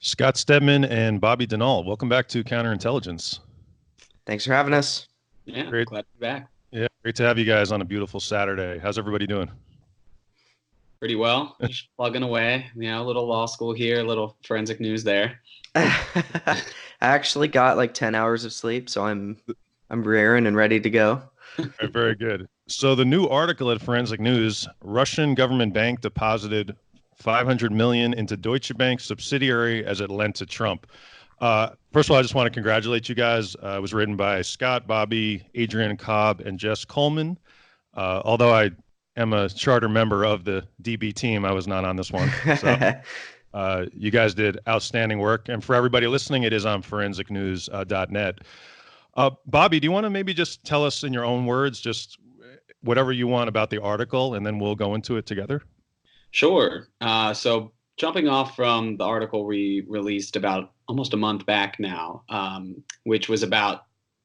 Scott Stedman and Bobby DeNault. Welcome back to Counterintelligence. Thanks for having us. Yeah, Great. glad to be back. Yeah, great to have you guys on a beautiful Saturday. How's everybody doing? Pretty well. Just plugging away. A little law school here, a little forensic news there. I actually got like 10 hours of sleep, so I'm raring and ready to go. Very good. So the new article at Forensic News, Russian government bank deposited 500 million into Deutsche Bank subsidiary as it lent to Trump. First of all, I just want to congratulate you guys. It was written by Scott, Bobby, Adrian Cobb, and Jess Coleman. Although I am a charter member of the DB team, I was not on this one. So you guys did outstanding work. And for everybody listening, it is on forensicnews.net. Bobby, do you want to maybe just tell us in your own words, just whatever you want about the article, and then we'll go into it together? Sure. So jumping off from the article we released about almost a month back now, which was about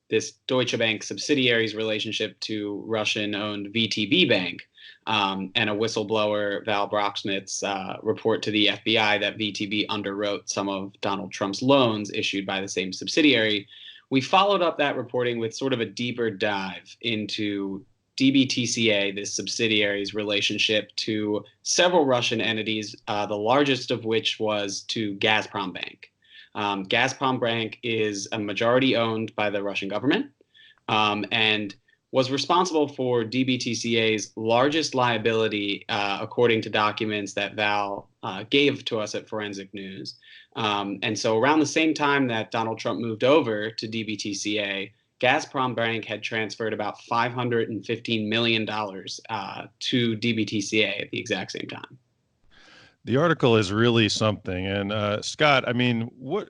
this Deutsche Bank subsidiary's relationship to Russian-owned VTB Bank, and a whistleblower, Val Brocksmith's report to the FBI that VTB underwrote some of Donald Trump's loans issued by the same subsidiary. We followed up that reporting with sort of a deeper dive into DBTCA, this subsidiary's relationship to several Russian entities, the largest of which was to Gazprom Bank. Gazprom Bank is a majority owned by the Russian government, and was responsible for DBTCA's largest liability, according to documents that Val gave to us at Forensic News. And so around the same time that Donald Trump moved over to DBTCA, Gazprom Bank had transferred about $515 million to DBTCA at the exact same time. The article is really something. And Scott, I mean, what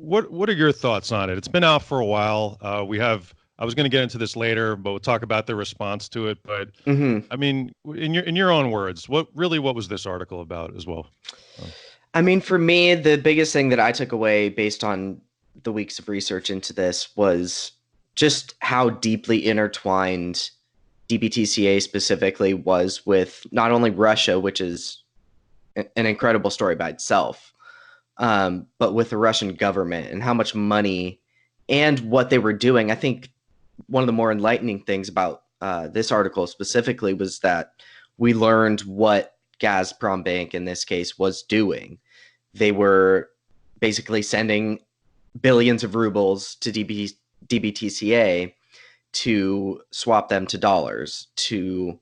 are your thoughts on it? It's been out for a while. I was going to get into this later, but we'll talk about the response to it. But I mean, in your own words, what was this article about as well? I mean, for me, the biggest thing that I took away based on the weeks of research into this was just how deeply intertwined DBTCA specifically was with not only Russia, which is an incredible story by itself, but with the Russian government and how much money and what they were doing. I think one of the more enlightening things about this article specifically was that we learned what Gazprom Bank in this case was doing. They were basically sending billions of rubles to DBTCA to swap them to dollars to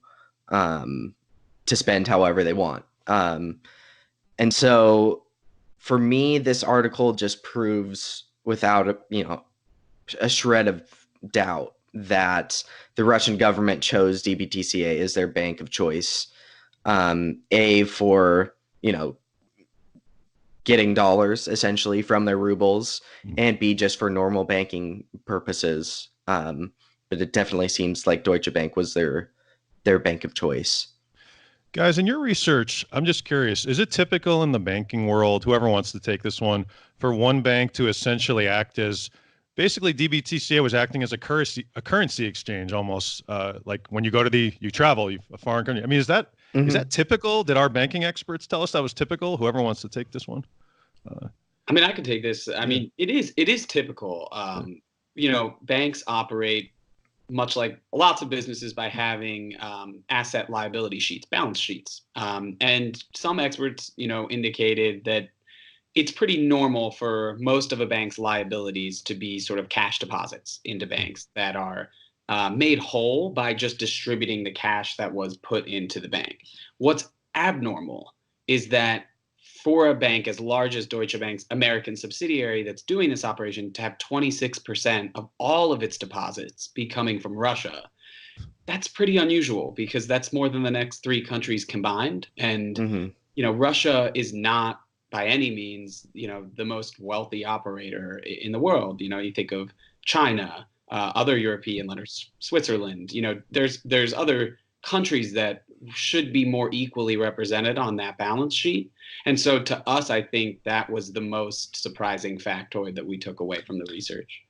spend however they want. And so for me, this article just proves without a shred of doubt that the Russian government chose DBTCA as their bank of choice. A, for, getting dollars essentially from their rubles, and B, just for normal banking purposes. But it definitely seems like Deutsche Bank was their bank of choice. Guys, in your research, I'm just curious, is it typical in the banking world, whoever wants to take this one, for one bank to essentially act as basically DBTCA was acting as a currency exchange almost, like when you go to you travel, a foreign country. I mean, is that typical? Did our banking experts tell us that was typical? Whoever wants to take this one. I mean, I can take this. I mean, it is typical. Banks operate much like lots of businesses by having asset liability sheets, balance sheets. And some experts, indicated that it's pretty normal for most of a bank's liabilities to be sort of cash deposits into banks that are made whole by just distributing the cash that was put into the bank. What's abnormal is that for a bank as large as Deutsche Bank's American subsidiary that's doing this operation to have 26% of all of its deposits be coming from Russia, that's pretty unusual because that's more than the next three countries combined. And, Russia is not by any means, the most wealthy operator in the world. You think of China, other European lenders, Switzerland, there's other countries that should be more equally represented on that balance sheet. And so to us, I think that was the most surprising factoid that we took away from the research.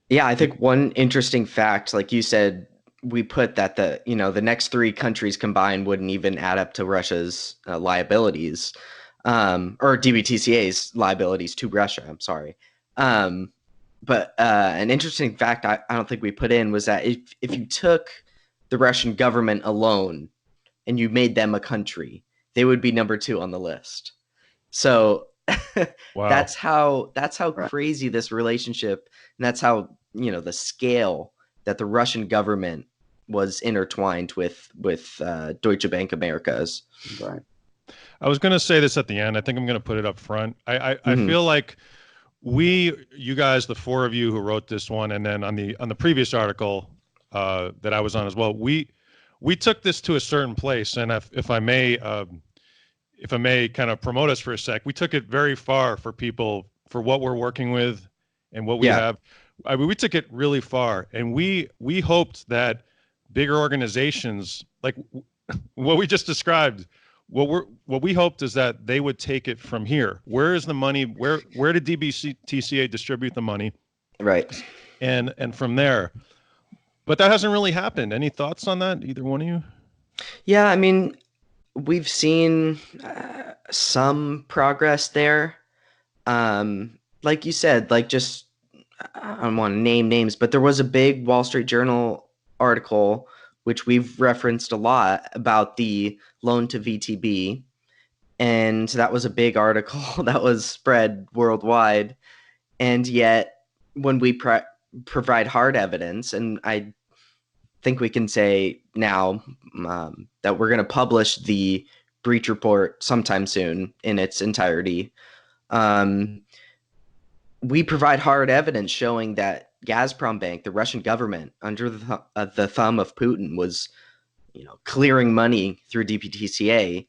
Yeah, I think one interesting fact, like you said, we put that the next three countries combined wouldn't even add up to Russia's liabilities. or DBTCA's liabilities to Russia. I'm sorry. But an interesting fact I don't think we put in was that if you took the Russian government alone and you made them a country, they would be number 2 on the list. So Wow. that's how Right. crazy this relationship, and that's how, the scale that the Russian government was intertwined with Deutsche Bank Americas. Right. I was going to say this at the end. I think I'm going to put it up front. I Mhm. feel like you guys, the 4 of you who wrote this one, and then on the previous article that I was on as well, we took this to a certain place. And if I may kind of promote us for a sec, we took it very far for people, for what we're working with and what we Yeah. have. I mean, we took it really far, and we hoped that bigger organizations like what we just described, what we hoped is that they would take it from here. Where is the money? Where did DBTCA distribute the money? Right. And from there. But that hasn't really happened. Any thoughts on that, either one of you? Yeah, I mean, we've seen some progress there. Like you said, like just I don't want to name names, but there was a big Wall Street Journal article which we've referenced a lot about the loan to VTB, and that was a big article that was spread worldwide. And yet, when we provide hard evidence, and I think we can say now that we're going to publish the breach report sometime soon in its entirety. We provide hard evidence showing that Gazprom Bank, the Russian government, under the thumb of Putin, was, clearing money through DPTCA.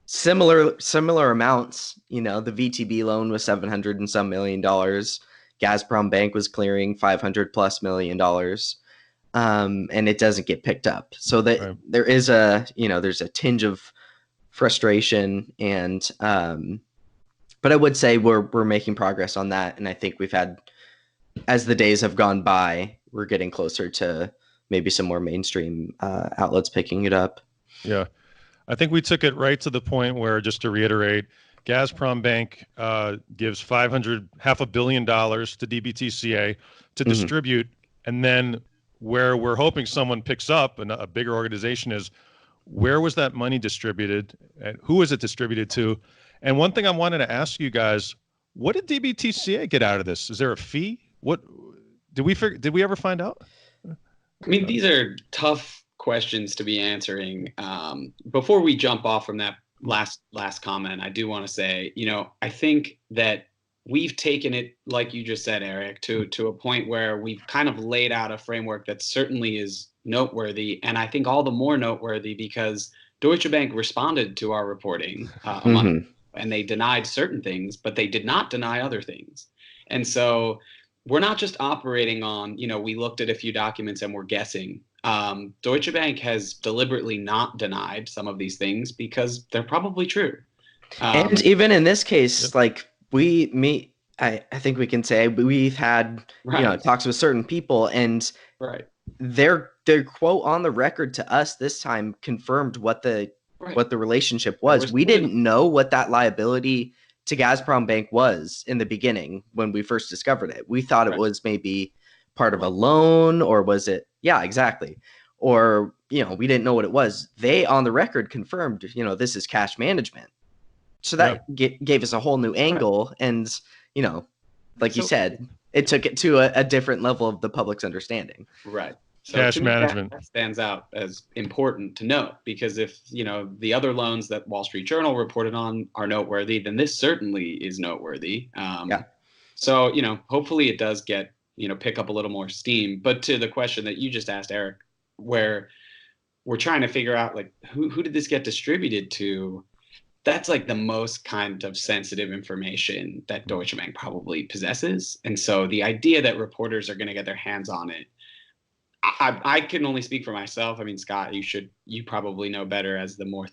Similar amounts. The VTB loan was $700 and some million. Gazprom Bank was clearing $500+ million. And it doesn't get picked up. So that Right. there is there's a tinge of frustration, and but I would say we're making progress on that, and I think we've had, as the days have gone by, we're getting closer to maybe some more mainstream outlets picking it up. Yeah. I think we took it right to the point where, just to reiterate, Gazprom Bank gives $500 million to DBTCA to distribute, and then where we're hoping someone picks up, and a bigger organization, is where was that money distributed, and who was it distributed to? And one thing I wanted to ask you guys: what did DBTCA get out of this? Is there a fee? What did we figure? Did we ever find out? I mean, these are tough questions to be answering. Before we jump off from that last comment, I do want to say, I think that we've taken it, like you just said, Eric, to a point where we've kind of laid out a framework that certainly is noteworthy, and I think all the more noteworthy because Deutsche Bank responded to our reporting a month ago, and they denied certain things, but they did not deny other things. And so we're not just operating on, we looked at a few documents and we're guessing. Deutsche Bank has deliberately not denied some of these things because they're probably true. And even in this case, like I think we can say we've had talks with certain people, and their quote on the record to us this time confirmed what the relationship was. We didn't know what that liability to Gazprom Bank was in the beginning when we first discovered it. We thought it was maybe part of a loan, or was it? Yeah, exactly. Or, we didn't know what it was. They on the record confirmed, this is cash management. So that gave us a whole new angle. And, like you said, it took it to a different level of the public's understanding. Right. So cash management that stands out as important to note, because if, the other loans that Wall Street Journal reported on are noteworthy, then this certainly is noteworthy. So, hopefully it does get, pick up a little more steam. But to the question that you just asked, Eric, where we're trying to figure out, like, who did this get distributed to? That's like the most kind of sensitive information that Deutsche Bank probably possesses. And so the idea that reporters are going to get their hands on it, I can only speak for myself. I mean, Scott, you probably know better as the more,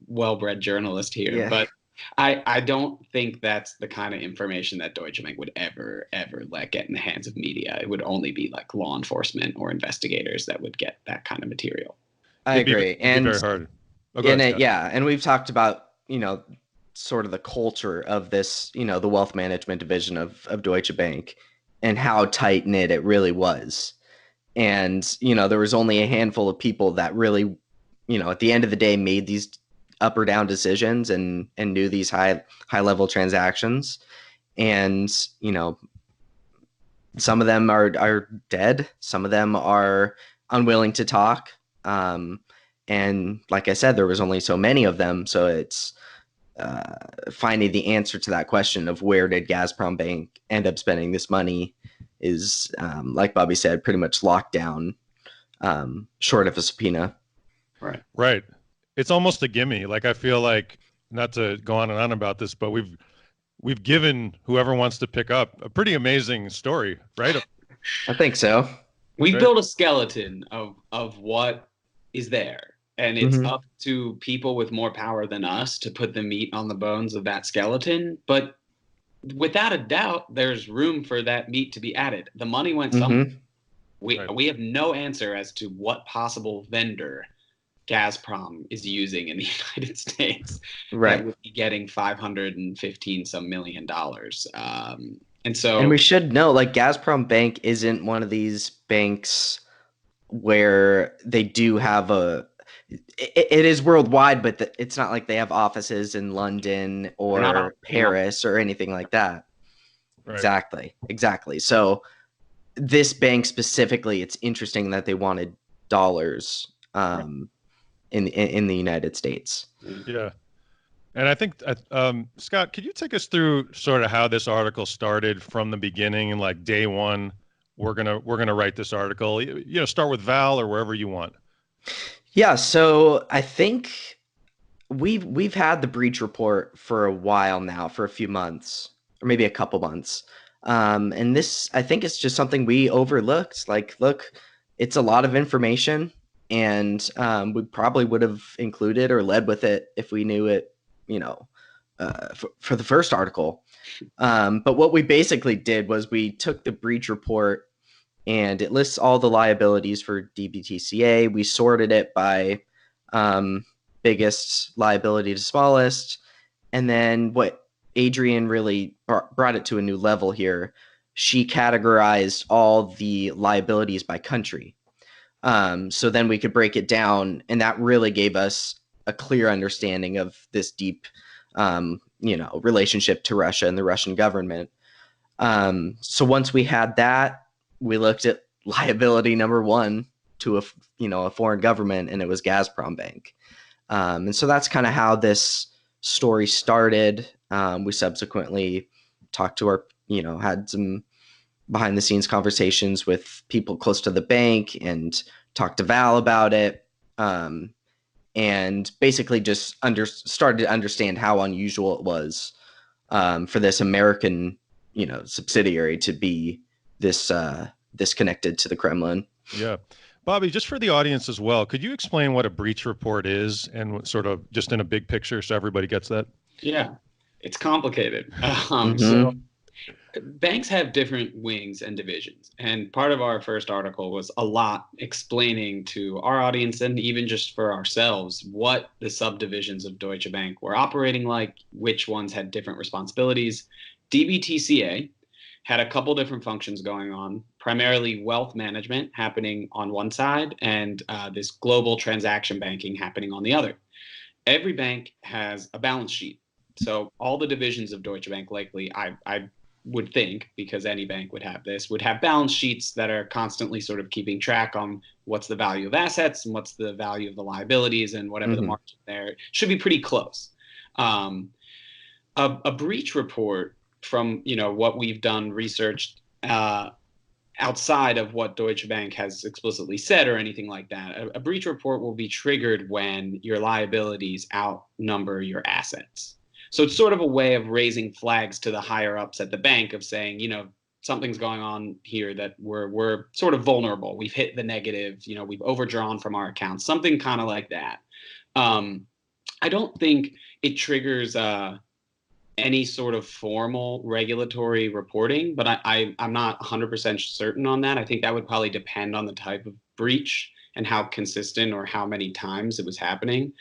well-bred journalist here. Yeah. But I don't think that's the kind of information that Deutsche Bank would ever let get in the hands of media. It would only be like law enforcement or investigators that would get that kind of material. I agree. It'd be very hard. And we've talked about, sort of the culture of this, the wealth management division of Deutsche Bank and how tight knit it really was. And, there was only a handful of people that really, at the end of the day made these up or down decisions and knew these high level transactions. And, some of them are dead. Some of them are unwilling to talk. And like I said, there was only so many of them. So it's finding the answer to that question of where did Gazprom Bank end up spending this money is, like Bobby said, pretty much locked down, short of a subpoena. Right. It's almost a gimme. Like, I feel like, not to go on and on about this, but we've given whoever wants to pick up a pretty amazing story, right? I think so. We built a skeleton of what is there. And it's up to people with more power than us to put the meat on the bones of that skeleton. But without a doubt, there's room for that meat to be added. The money went somewhere. We have no answer as to what possible vendor Gazprom is using in the United States. That would be getting $515 some million. And we should know, like, Gazprom Bank isn't one of these banks where they do have it is worldwide, but it's not like they have offices in London or Paris or anything like that. Right. Exactly. So this bank specifically, it's interesting that they wanted dollars in the United States. Yeah. And I think, Scott, could you take us through sort of how this article started from the beginning, and like day one, we're gonna write this article. Start with Val or wherever you want. Yeah. So I think we've had the breach report for a while now, for a few months or maybe a couple months, and this, I think, it's just something we overlooked. Like, look, it's a lot of information, and we probably would have included or led with it if we knew it. For the first article. But what we basically did was we took the breach report, and it lists all the liabilities for DBTCA. We sorted it by biggest liability to smallest. And then what Adrian really brought it to a new level here, she categorized all the liabilities by country. So then we could break it down, and that really gave us a clear understanding of this deep, relationship to Russia and the Russian government. So once we had that, we looked at liability number one to a foreign government, and it was Gazprom Bank. And so that's kind of how this story started. We subsequently talked to had some behind the scenes conversations with people close to the bank and talked to Val about it. And basically just started to understand how unusual it was for this American, subsidiary to be this connected to the Kremlin. Yeah. Bobby, just for the audience as well, could you explain what a breach report is, and sort of just in a big picture so everybody gets that? Yeah, it's complicated. So banks have different wings and divisions. And part of our first article was a lot explaining to our audience, and even just for ourselves, what the subdivisions of Deutsche Bank were operating like, which ones had different responsibilities. DBTCA had a couple different functions going on, primarily wealth management happening on one side, and this global transaction banking happening on the other. Every bank has a balance sheet. So all the divisions of Deutsche Bank, likely, I would think, because any bank would have this, would have balance sheets that are constantly sort of keeping track on what's the value of assets and what's the value of the liabilities, and whatever the margin there should be pretty close. A breach report, from what we've done researched outside of what Deutsche Bank has explicitly said or anything like that, a breach report will be triggered when your liabilities outnumber your assets. So it's sort of a way of raising flags to the higher ups at the bank of saying, something's going on here, that we're sort of vulnerable. We've hit the negative, we've overdrawn from our accounts, something kind of like that. I don't think it triggers any sort of formal regulatory reporting, but I'm not 100% certain on that. I think that would probably depend on the type of breach and how consistent or how many times it was happening.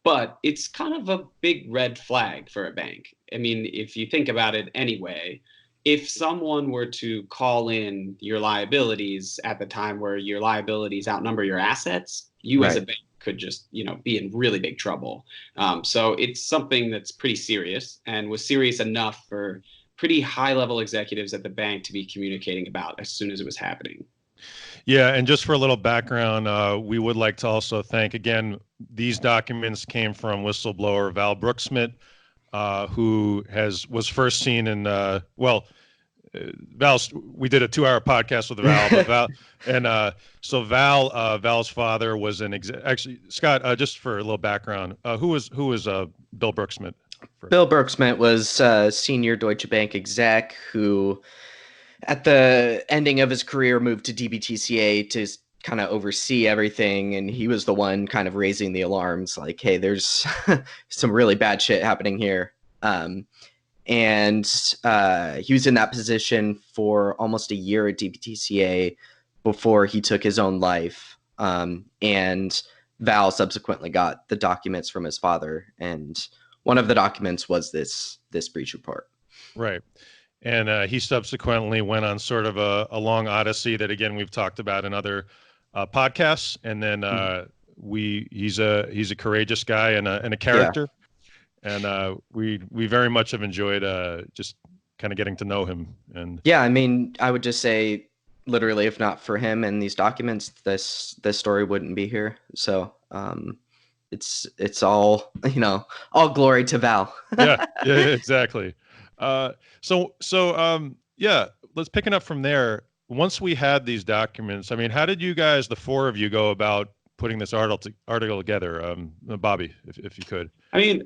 but it's kind of a big red flag for a bank. I mean, if you think about it anyway, if someone were to call in your liabilities at the time where your liabilities outnumber your assets, you as a Right. bank could just, be in really big trouble. So it's something that's pretty serious and was serious enough for pretty high level executives at the bank to be communicating about as soon as it was happening. Yeah, and just for a little background, we would like to also thank again. These documents came from whistleblower Val Brooksmith, who was first seen in Val's. We did a 2-hour podcast with Val, but Val and Val's father was an actually Scott. Just for a little background, who was Bill Brooksmith? Bill Bergsman was a senior Deutsche Bank exec who, at the ending of his career, moved to DBTCA to kind of oversee everything. And he was the one kind of raising the alarms like, hey, there's some really bad shit happening here. And he was in that position for almost a year at DBTCA before he took his own life. And Val subsequently got the documents from his father. And one of the documents was this breach report. Right. And he subsequently went on sort of a long odyssey that, again, we've talked about in other podcasts. And then he's a courageous guy and a character. Yeah. And we very much have enjoyed just kind of getting to know him. And yeah, I mean, I would just say, literally, if not for him and these documents, this story wouldn't be here. So it's all, all glory to Val. yeah, exactly. Yeah, let's pick it up from there. Once we had these documents, I mean, how did you guys, the four of you, go about putting this article together? Bobby, if you could. I mean,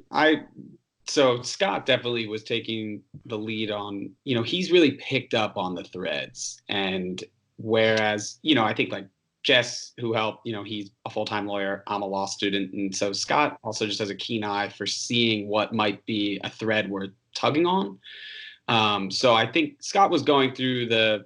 so Scott definitely was taking the lead on, he's really picked up on the threads. And whereas, I think like Jess, who helped, he's a full-time lawyer, I'm a law student. And so Scott also just has a keen eye for seeing what might be a thread worth tugging on. So I think Scott was going through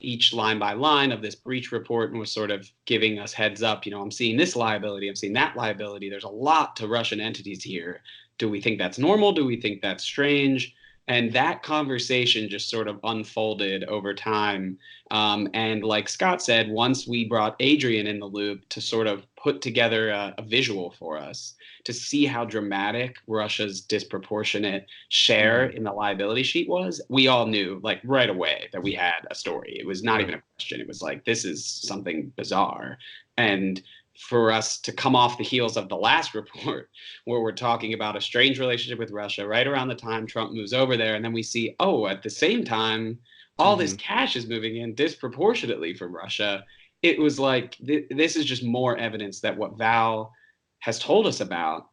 each line by line of this breach report and was sort of giving us heads up, I'm seeing this liability, I'm seeing that liability. There's a lot to Russian entities here. Do we think that's normal? Do we think that's strange? And that conversation just sort of unfolded over time. And like Scott said, once we brought Adrian in the loop to sort of put together a visual for us to see how dramatic Russia's disproportionate share in the liability sheet was, we all knew like right away that we had a story. It was not even a question. It was like, this is something bizarre. And for us to come off the heels of the last report where we're talking about a strange relationship with Russia right around the time Trump moves over there. And then we see, at the same time, all this cash is moving in disproportionately from Russia. It was like, this is just more evidence that what Val has told us about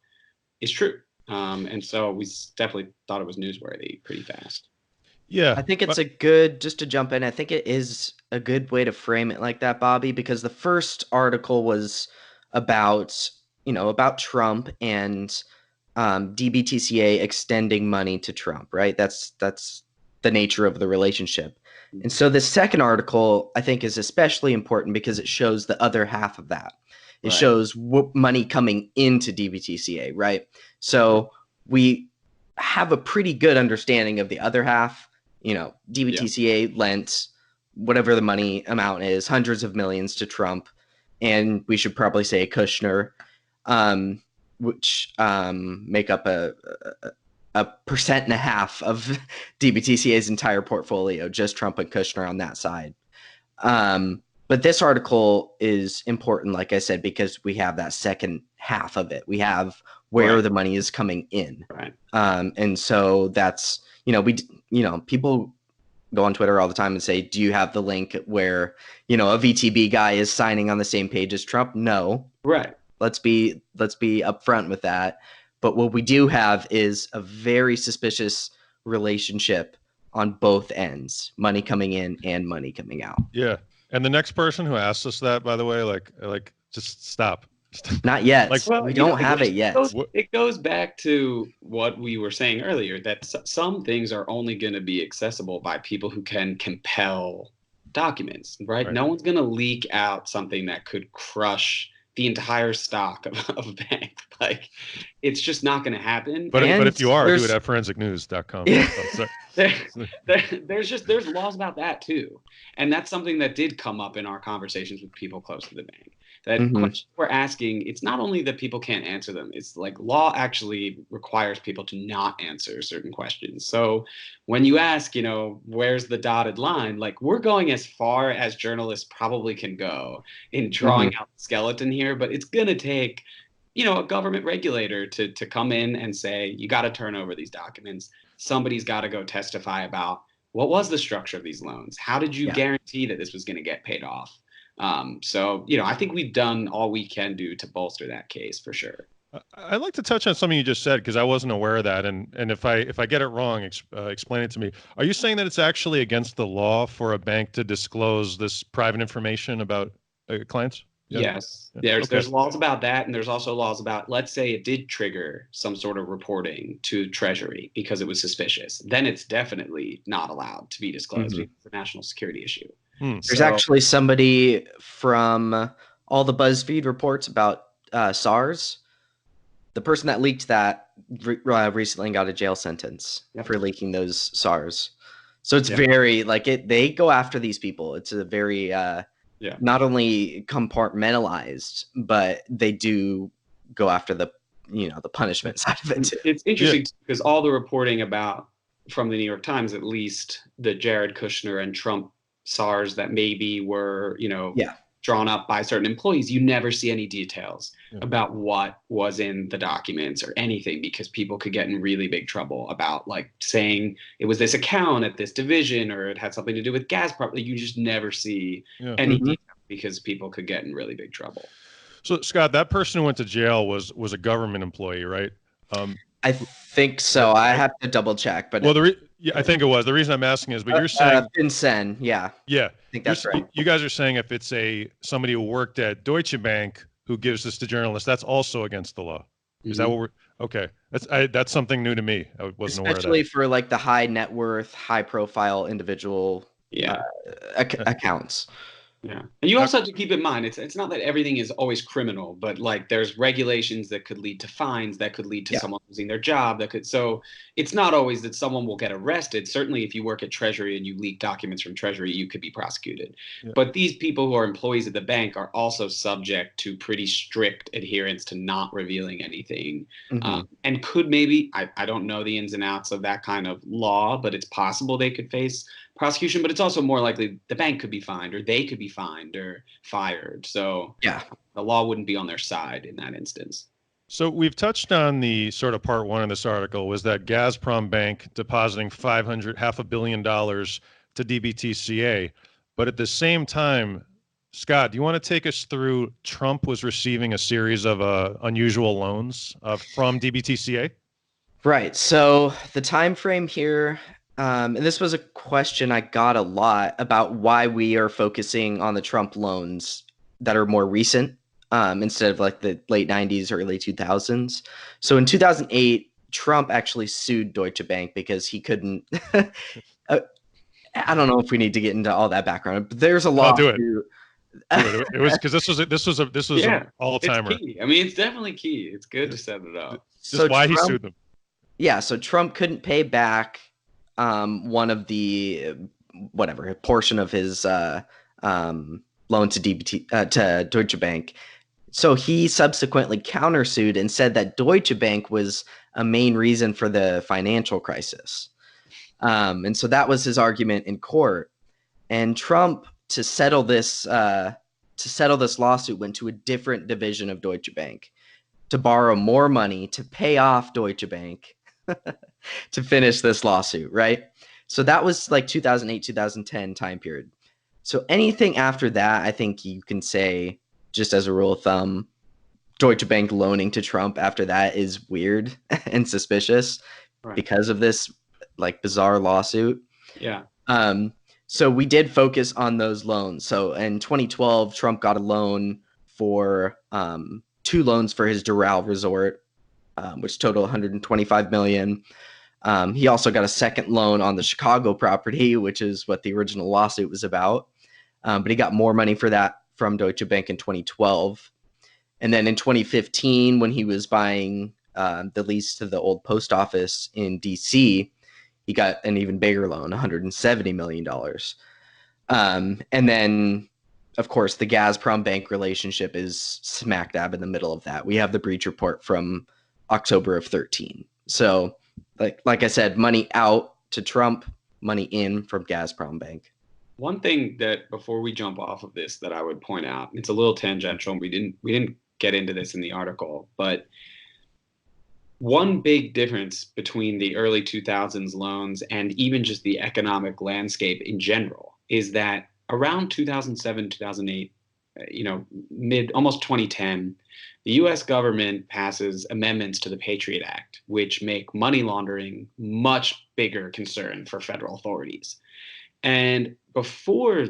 is true. And so we definitely thought it was newsworthy pretty fast. Yeah. I think it's just to jump in, I think it is a good way to frame it like that, Bobby, because the first article was about Trump and DBTCA extending money to Trump, right? That's the nature of the relationship. And so the second article, I think, is especially important because it shows the other half of that. It shows money coming into DBTCA, right? So we have a pretty good understanding of the other half. DBTCA lent whatever the money amount is, hundreds of millions to Trump, and we should probably say Kushner, which make up a 1.5% of DBTCA's entire portfolio, just Trump and Kushner on that side. But this article is important, like I said, because we have that second half of it. We have where the money is coming in. Right. And so that's, people go on Twitter all the time and say, do you have the link where, a VTB guy is signing on the same page as Trump? No. Right. Let's be upfront with that. But what we do have is a very suspicious relationship on both ends, money coming in and money coming out. Yeah. And the next person who asks us that, by the way, like just stop. Not yet. We don't have it yet. It goes back to what we were saying earlier, that some things are only going to be accessible by people who can compel documents, right? No one's going to leak out something that could crush the entire stock of a bank. Like, it's just not going to happen. But And if you are, do there's- it at forensicnews.com. Yeah. Oh, sorry. There's laws about that too, and that's something that did come up in our conversations with people close to the bank. That Mhm. questions we're asking, it's not only that people can't answer them, it's like law actually requires people to not answer certain questions. So when you ask, where's the dotted line, like, we're going as far as journalists probably can go in drawing out the skeleton here, but it's going to take, a government regulator to come in and say, you got to turn over these documents. Somebody's got to go testify about what was the structure of these loans? How did you guarantee that this was going to get paid off? So, I think we've done all we can do to bolster that case for sure. I'd like to touch on something you just said, because I wasn't aware of that. And if I get it wrong, explain it to me. Are you saying that it's actually against the law for a bank to disclose this private information about clients? Yeah. Yes, Yeah. there's laws about that, and there's also laws about, let's say it did trigger some sort of reporting to Treasury because it was suspicious. Then it's definitely not allowed to be disclosed because it's a national security issue. There's actually somebody from all the BuzzFeed reports about SARS. The person that leaked that recently got a jail sentence for leaking those SARS. So it's very they go after these people. It's a very not only compartmentalized, but they do go after the punishment side of it too. It's interesting because all the reporting about, from the New York Times at least, the Jared Kushner and Trump SARS that maybe were drawn up by certain employees, you never see any details about what was in the documents or anything, because people could get in really big trouble about saying it was this account at this division or it had something to do with gas. You just never see any detail because people could get in really big trouble. So Scott, that person who went to jail was a government employee, right? I think so. I have to double check, but I think it was. The reason I'm asking is, but you're saying FinCEN, yeah, I think that's right. You guys are saying if it's somebody who worked at Deutsche Bank who gives this to journalists, that's also against the law. Is that what we're okay? That's something new to me. I wasn't aware of that. Especially for the high net worth, high profile individual accounts. Yeah, and you also have to keep in mind, it's not that everything is always criminal, but there's regulations that could lead to fines, that could lead to someone losing their job, so it's not always that someone will get arrested. Certainly, if you work at Treasury and you leak documents from Treasury, you could be prosecuted. But these people who are employees at the bank are also subject to pretty strict adherence to not revealing anything, and could maybe, I don't know the ins and outs of that kind of law, but it's possible they could face prosecution, but it's also more likely the bank could be fined, or they could be fined or fired. So the law wouldn't be on their side in that instance. So we've touched on the sort of part one of this article was that Gazprom Bank depositing $500 million to DBTCA. But at the same time, Scott, do you want to take us through Trump was receiving a series of unusual loans from DBTCA? Right. So the time frame here, and this was a question I got a lot about why we are focusing on the Trump loans that are more recent instead of the late 90s, early 2000s. So in 2008, Trump actually sued Deutsche Bank because he couldn't. I don't know if we need to get into all that background, but there's a lot. I'll do it. It was because this was an all-timer. It's key. I mean, it's definitely key. It's good to set it up. Just why Trump, he sued them. Yeah, so Trump couldn't pay back one of the a portion of his loan to Deutsche Bank. So he subsequently countersued and said that Deutsche Bank was a main reason for the financial crisis. And so that was his argument in court. And Trump, to settle this lawsuit, went to a different division of Deutsche Bank to borrow more money to pay off Deutsche Bank to finish this lawsuit, right? So that was 2008, 2010 time period. So anything after that, I think you can say, just as a rule of thumb, Deutsche Bank loaning to Trump after that is weird and suspicious because of this bizarre lawsuit. Yeah. So we did focus on those loans. So in 2012, Trump got a loan for 2 loans for his Doral resort, which total $125 million. He also got a second loan on the Chicago property, which is what the original lawsuit was about. But he got more money for that from Deutsche Bank in 2012. And then in 2015, when he was buying the lease to the old post office in DC, he got an even bigger loan, $170 million. And then, of course, the Gazprom bank relationship is smack dab in the middle of that. We have the breach report from October of 13. So, like I said, money out to Trump, money in from Gazprom Bank. One thing that before we jump off of this that I would point out, it's a little tangential. We didn't get into this in the article, but one big difference between the early 2000s loans and even just the economic landscape in general is that around 2007, 2008, almost 2010, the US government passes amendments to the Patriot Act, which make money laundering much bigger concern for federal authorities. And before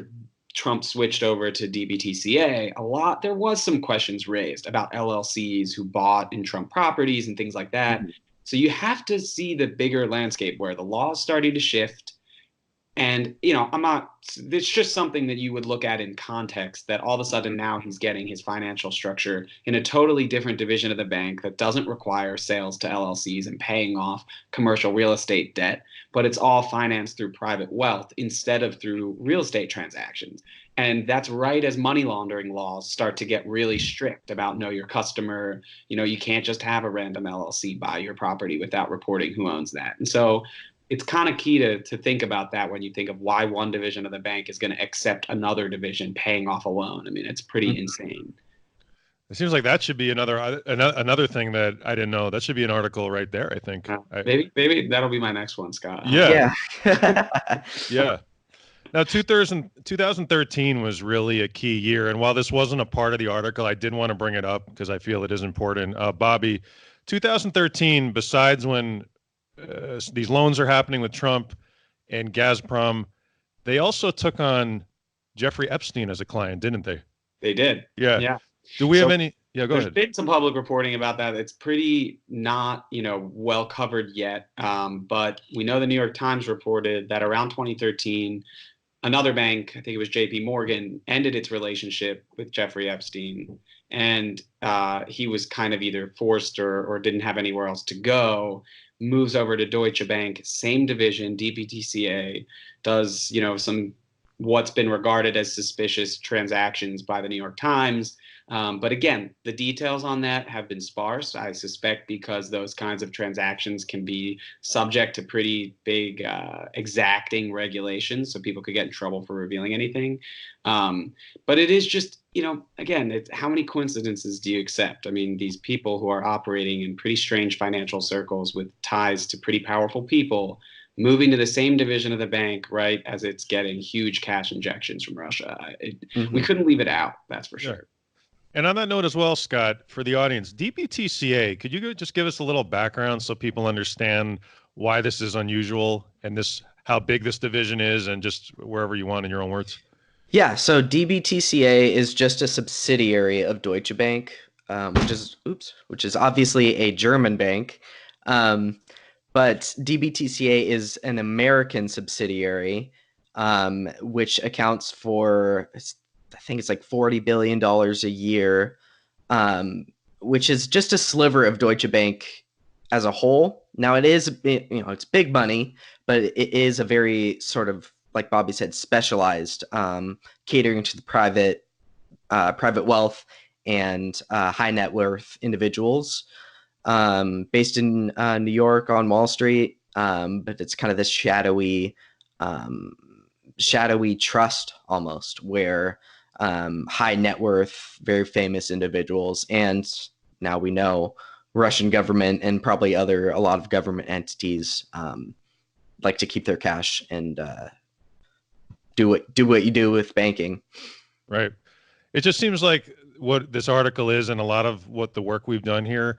Trump switched over to DBTCA, there was some questions raised about LLCs who bought in Trump properties and things like that. Mm-hmm. So you have to see the bigger landscape where the law is starting to shift. And, it's just something that you would look at in context that all of a sudden now he's getting his financial structure in a totally different division of the bank that doesn't require sales to LLCs and paying off commercial real estate debt, but it's all financed through private wealth instead of through real estate transactions. And that's right as money laundering laws start to get really strict about know your customer. You can't just have a random LLC buy your property without reporting who owns that. And so it's kind of key to think about that when you think of why one division of the bank is going to accept another division paying off a loan. I mean, it's pretty insane. It seems like that should be another thing that I didn't know. That should be an article right there, I think. Maybe that'll be my next one, Scott. Yeah. Yeah. Now, 2013 was really a key year. And while this wasn't a part of the article, I did want to bring it up because I feel it is important. Bobby, 2013, besides when these loans are happening with Trump and Gazprom, they also took on Jeffrey Epstein as a client, didn't they? They did. Yeah. Do we have any? Yeah, go ahead. There's been some public reporting about that. It's pretty not, well covered yet. But we know the New York Times reported that around 2013, another bank, I think it was JP Morgan, ended its relationship with Jeffrey Epstein. And he was kind of either forced or didn't have anywhere else to go, moves over to Deutsche Bank, same division, DPTCA, does, some what's been regarded as suspicious transactions by the New York Times. But again, the details on that have been sparse, I suspect, because those kinds of transactions can be subject to pretty big exacting regulations, so people could get in trouble for revealing anything. But it is just, again, how many coincidences do you accept? I mean, these people who are operating in pretty strange financial circles with ties to pretty powerful people moving to the same division of the bank right as it's getting huge cash injections from Russia. We couldn't leave it out, that's for sure. And on that note as well, Scott, for the audience, DPTCA, could you just give us a little background so people understand why this is unusual and how big this division is, and just wherever you want in your own words? Yeah, so DBTCA is just a subsidiary of Deutsche Bank, which is obviously a German bank. But DBTCA is an American subsidiary, which accounts for, I think it's like $40 billion a year, which is just a sliver of Deutsche Bank as a whole. Now it is, it's big money, but it is a very sort of, like Bobby said, specialized, catering to the private wealth and high net worth individuals, based in New York on Wall Street. But it's kind of this shadowy trust almost, where high net worth, very famous individuals, and now we know Russian government and probably a lot of government entities like to keep their cash and do what you do with banking. Right. It just seems like what this article is, and a lot of what the work we've done here,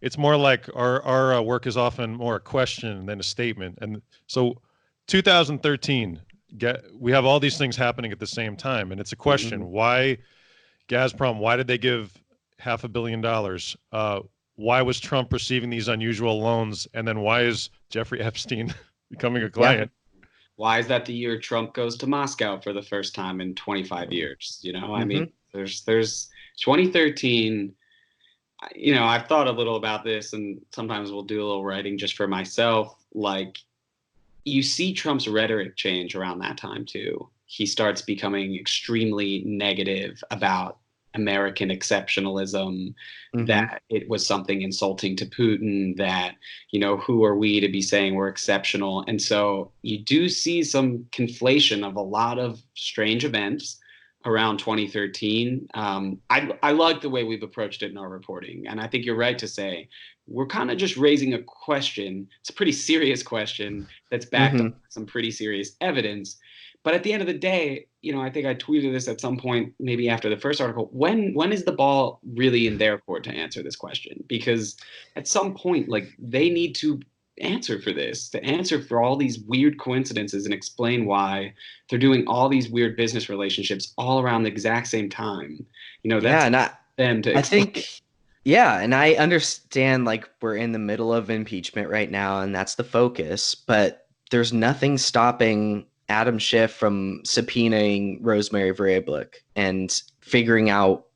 it's more like our work is often more a question than a statement. And so 2013, we have all these things happening at the same time, and it's a question. Why Gazprom? Why did they give $500 million? Why was Trump receiving these unusual loans? And then why is Jeffrey Epstein becoming a client? Yeah. Why is that the year Trump goes to Moscow for the first time in 25 years? I mean, there's 2013 I've thought a little about this, and sometimes we'll do a little writing just for myself. Like, you see Trump's rhetoric change around that time too. He starts becoming extremely negative about American exceptionalism, that it was something insulting to Putin, that, who are we to be saying we're exceptional? And so you do see some conflation of a lot of strange events around 2013. I like the way we've approached it in our reporting. And I think you're right to say we're kind of just raising a question. It's a pretty serious question that's backed up with some pretty serious evidence. But at the end of the day, I think I tweeted this at some point, maybe after the first article. When is the ball really in their court to answer this question? Because at some point, like, they need to answer for this, to answer for all these weird coincidences and explain why they're doing all these weird business relationships all around the exact same time. That's them to explain. And I understand, like, we're in the middle of impeachment right now, and that's the focus, but there's nothing stopping Adam Schiff from subpoenaing Rosemary Vrablic and figuring out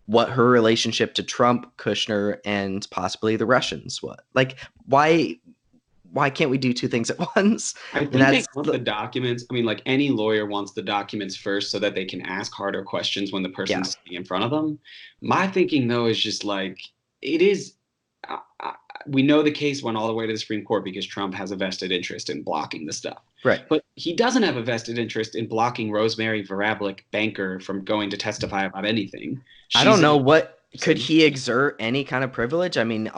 what her relationship to Trump, Kushner, and possibly the Russians was. Like, why can't we do two things at once? I think they want the documents. I mean, like, any lawyer wants the documents first so that they can ask harder questions when the person's sitting in front of them. My thinking, though, is just like, it is. We know the case went all the way to the Supreme Court because Trump has a vested interest in blocking the stuff. Right. But he doesn't have a vested interest in blocking Rosemary Vrablic, banker, from going to testify about anything. I don't know could he exert any kind of privilege? I mean,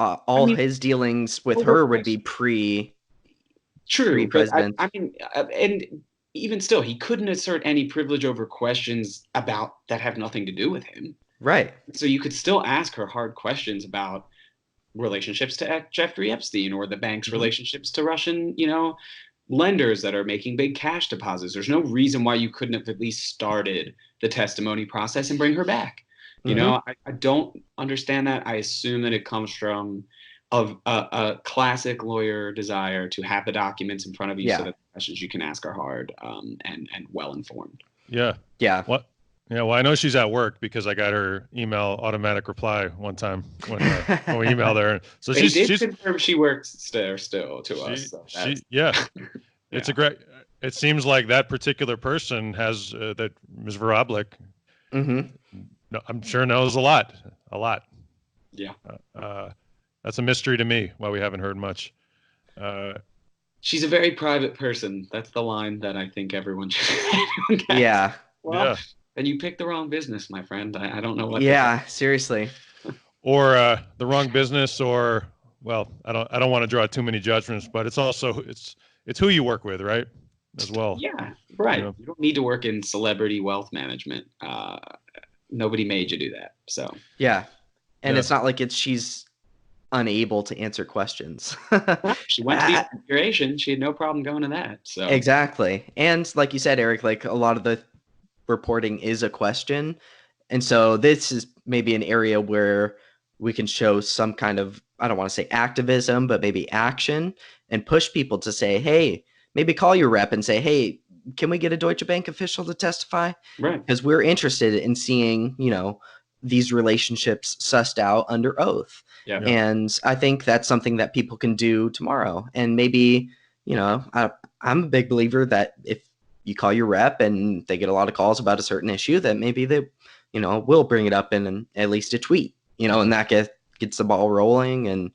his dealings with her would be pre-president. And even still, he couldn't assert any privilege over questions about that have nothing to do with him. Right. So you could still ask her hard questions about relationships to Jeffrey Epstein or the bank's relationships to Russian, lenders that are making big cash deposits. There's no reason why you couldn't have at least started the testimony process and bring her back. I don't understand that. I assume that it comes from a classic lawyer desire to have the documents in front of you so that the questions you can ask are hard and well-informed. Yeah. Yeah. What? Yeah, well, I know she's at work because I got her email automatic reply one time when we emailed her. So she's confirmed she works there still to us. So it's a great. It seems like that particular person has that Ms. Vrablic. No, I'm sure knows a lot. Yeah. That's a mystery to me. Why we haven't heard much. She's a very private person. That's the line that I think everyone should. Yeah. Well, and you picked the wrong business, my friend. I don't know what. Yeah, seriously. Or the wrong business, or well, I don't want to draw too many judgments, but it's also it's who you work with, right? As well. Yeah, right. You don't need to work in celebrity wealth management. Nobody made you do that. So. Yeah, and it's not like she's unable to answer questions. She went to the inauguration. She had no problem going to that. So. Exactly, and like you said, Eric, like a lot of the reporting is a question, and so this is maybe an area where we can show some kind of, I don't want to say activism, but maybe action, and push people to say, hey, maybe call your rep and say, hey, can we get a Deutsche Bank official to testify? Right. Because we're interested in seeing, these relationships sussed out under oath. Yeah. And I think that's something that people can do tomorrow. And maybe, I'm a big believer that if you call your rep and they get a lot of calls about a certain issue, that maybe they, will bring it up in at least a tweet, and that gets the ball rolling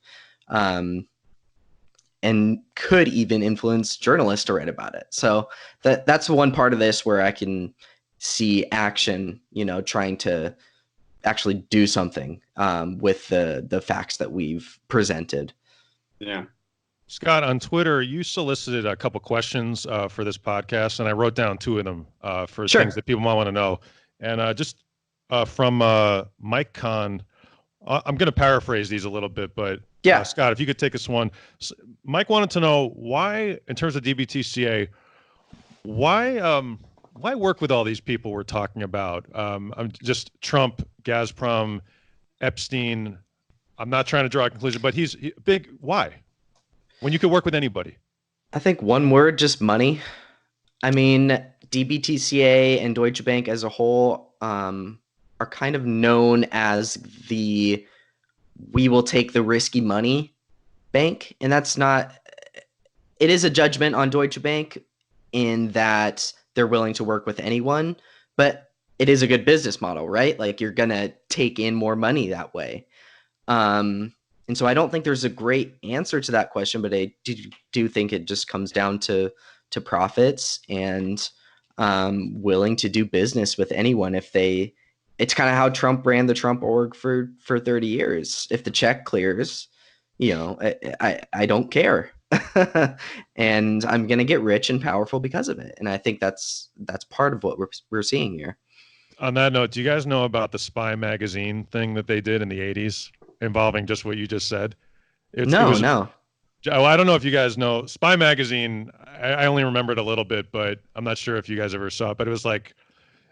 and could even influence journalists to write about it. So that's one part of this where I can see action, trying to actually do something with the facts that we've presented. Yeah. Scott, on Twitter, you solicited a couple questions for this podcast, and I wrote down two of them for things that people might want to know. And just from Mike Kahn, I'm going to paraphrase these a little bit, but Scott, if you could take us one. Mike wanted to know why, in terms of DBTCA, why work with all these people we're talking about? I'm just Trump, Gazprom, Epstein. I'm not trying to draw a conclusion, but he's big. Why? When you could work with anybody? I think one word, just money. I mean, DBTCA and Deutsche Bank as a whole are kind of known as the we will take the risky money bank. And that's not, it is a judgment on Deutsche Bank in that they're willing to work with anyone, but it is a good business model, right? Like you're going to take in more money that way. And so I don't think there's a great answer to that question, but I do think it just comes down to profits and willing to do business with anyone if they. It's kind of how Trump ran the Trump org for 30 years. If the check clears, I don't care, and I'm gonna get rich and powerful because of it. And I think that's part of what we're seeing here. On that note, do you guys know about the Spy magazine thing that they did in the 80s involving just what you just said? No. Oh, I don't know if you guys know Spy magazine. I only remembered a little bit, but I'm not sure if you guys ever saw it. But it was like,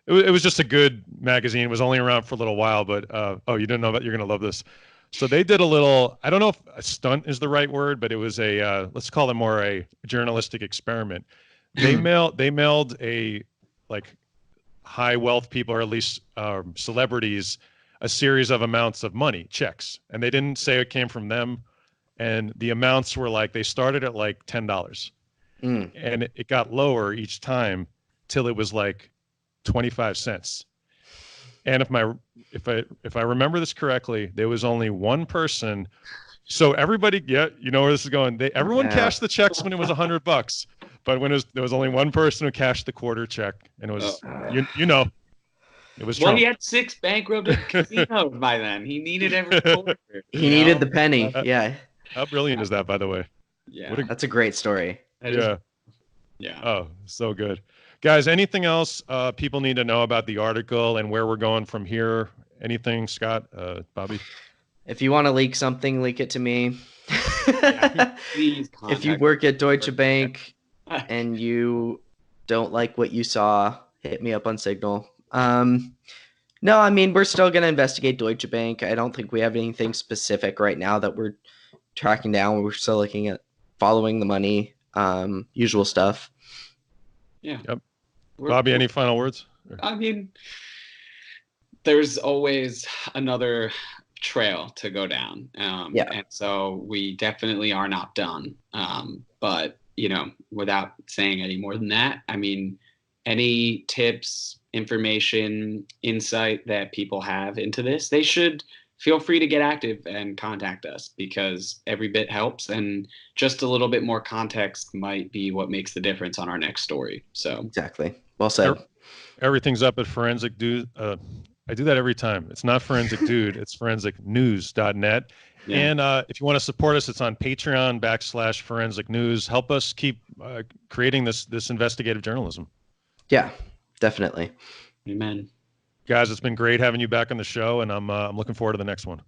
it was just a good magazine. It was only around for a little while, but oh, you didn't know that? You're gonna love this. So they did a little. I don't know if a stunt is the right word, but it was a let's call it more a journalistic experiment. They mailed a like high wealth people, or at least celebrities, a series of amounts of money, checks, and they didn't say it came from them. And the amounts were like, they started at like $10, and it got lower each time till it was like 25 cents. And if I remember this correctly, there was only one person. So everybody, you know where this is going. Everyone cashed the checks when it was $100, but when there was only one person who cashed the quarter check, and it was it was Trump. Well, he had 6 bankrupted casinos by then. He needed every quarter. He needed the penny. Yeah. How brilliant is that, by the way? Yeah, that's a great story. Yeah. Oh, so good. Guys, anything else people need to know about the article and where we're going from here? Anything, Scott, Bobby? If you want to leak something, leak it to me. Please if you work at Deutsche Bank and you don't like what you saw, hit me up on Signal. No, I mean, we're still going to investigate Deutsche Bank. I don't think we have anything specific right now that we're tracking down. We're still looking at following the money, usual stuff. Yeah. Yep. Bobby, any final words? I mean, there's always another trail to go down. And so we definitely are not done. But, without saying any more than that, I mean, any tips, information, insight that people have into this, they should feel free to get active and contact us, because every bit helps, and just a little bit more context might be what makes the difference on our next story. So exactly. Well said. Everything's up at Forensic Dude. I do that every time. It's not Forensic Dude. It's forensicnews.net. Yeah. And if you want to support us, it's on Patreon/Forensic News. Help us keep creating this investigative journalism. Yeah, definitely. Amen. Guys, it's been great having you back on the show, and I'm looking forward to the next one.